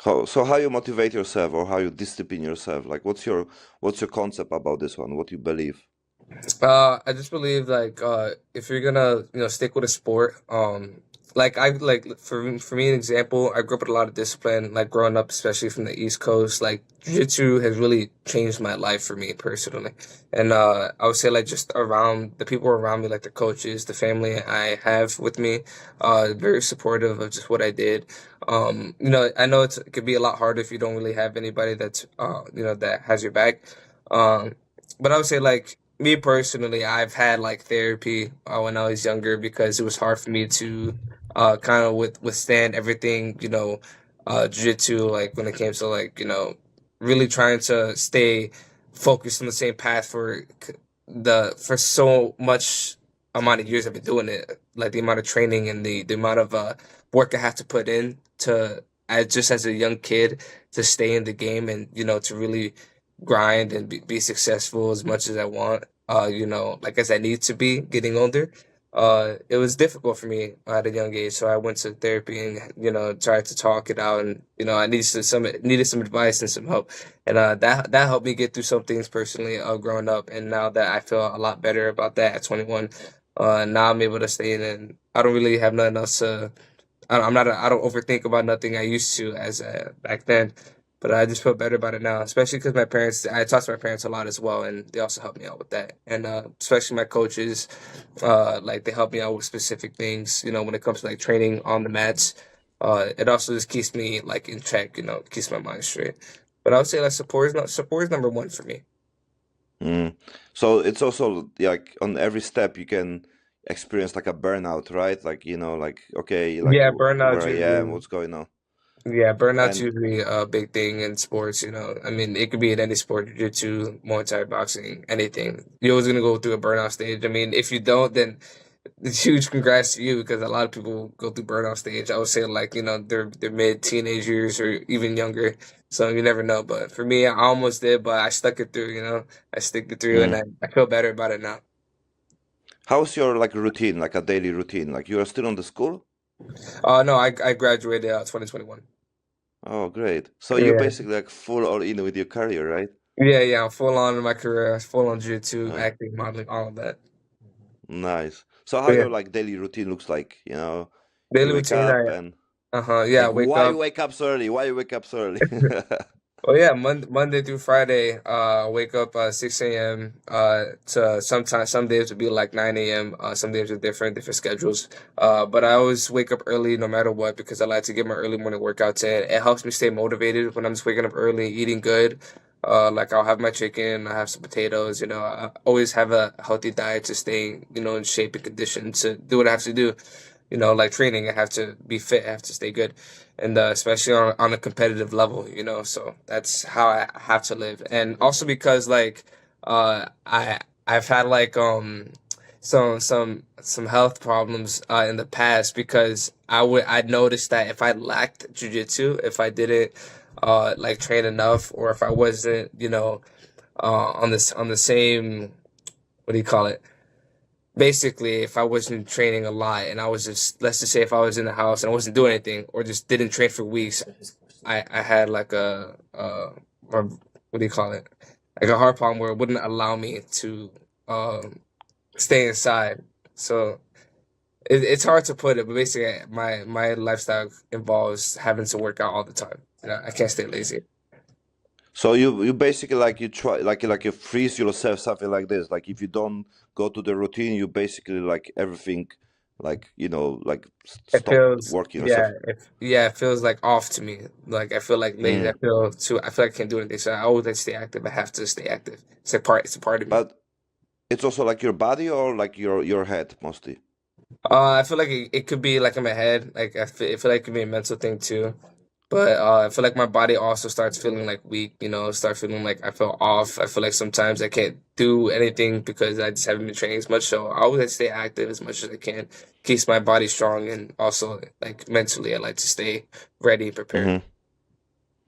How you motivate yourself or how you discipline yourself? Like what's your concept about this one? What you believe? I just believe like if you're gonna stick with a sport, like I like for me an example, I grew up with a lot of discipline, like growing up, especially from the East Coast. Like Jiu-Jitsu has really changed my life for me personally, and I would say like just around the people around me, like the coaches, the family I have with me, very supportive of just what I did. I know it could be a lot harder if you don't really have anybody that's that has your back. Um, but I would say like me personally, I've had like therapy when I was younger because it was hard for me to kind of withstand everything, jiu-jitsu, like when it came to like, really trying to stay focused on the same path for so much amount of years I've been doing it, like the amount of training and the amount of work I have to put in to just as a young kid to stay in the game and to really grind and be successful as much as I want, like as I need to be getting older. It was difficult for me at a young age, so I went to therapy and tried to talk it out, and I needed some advice and some help, and that helped me get through some things personally growing up, and now that I feel a lot better about that at 21, now I'm able to stay in, and I don't really have nothing else to. I don't overthink about nothing I used to as back then. But I just feel better about it now, especially because I talk to my parents a lot as well, and they also help me out with that. And especially my coaches, like they help me out with specific things, when it comes to like training on the mats. It also just keeps me like in check, keeps my mind straight. But I would say like support is number one for me. Mm. So it's also like on every step you can experience like a burnout, right? Like, like okay, like Yeah, burnout where I am, usually. what's going on. Yeah, burnout's And usually a big thing in sports, I mean, it could be in any sport, jiu-jitsu, Muay Thai, boxing, anything. You're always gonna go through a burnout stage. I mean, if you don't, then it's huge congrats to you because a lot of people go through burnout stage. I would say like, they're mid teenage years or even younger. So you never know. But for me, I almost did, but I stuck it through. I stick it through and mm. I feel better about it now. How's your like routine, like a daily routine? Like you are still on the school? No, I graduated 2021. Oh, great. So you're Yeah. basically like full all in with your career, right? Yeah, I'm full on in my career, full on jiu-jitsu, Uh, acting, modeling, all of that. nice. So how But yeah, your like daily routine looks like, you daily wake routine, up and yeah, like wake why you up. wake up so early? Why you wake up so early? Well, yeah, Monday through Friday, wake up 6 a.m. To sometimes some days would be like 9 a.m. Some days are different schedules. But I always wake up early no matter what because I like to get my early morning workouts in. It helps me stay motivated when I'm just waking up early, eating good. Like I'll have my chicken, I have some potatoes. I always have a healthy diet to stay, in shape and condition to do what I have to do. Like training, I have to be fit, I have to stay good, and especially on a competitive level, so that's how I have to live. And also because like I've had like some health problems in the past because I'd noticed that if I lacked jujitsu, if I didn't like train enough, or if I wasn't, on the same, what do you call it, basically if I wasn't training a lot and I was just, let's just say if I was in the house and I wasn't doing anything or just didn't train for weeks, I had like or what do you call it, like a heart problem where it wouldn't allow me to um stay inside. So it's hard to put it, but basically my lifestyle involves having to work out all the time. I can't stay lazy. So you basically like you try like you freeze yourself something like this. Like if you don't go to the routine, you basically like everything like like It stop feels, working or yeah, something. it feels like off to me. Like I feel like lazy. Mm. I feel like I can't do anything. So I always like stay active. I have to stay active. It's a part of me. But it's also like your body or like your head mostly. I feel like it could be like in my head. Like I feel like it could be a mental thing too. But I feel like my body also starts feeling like weak, start feeling like I feel off. I feel like sometimes I can't do anything because I just haven't been training as much. So I always like to stay active as much as I can, keeps my body strong, and also like mentally I like to stay ready and prepared. Mm-hmm.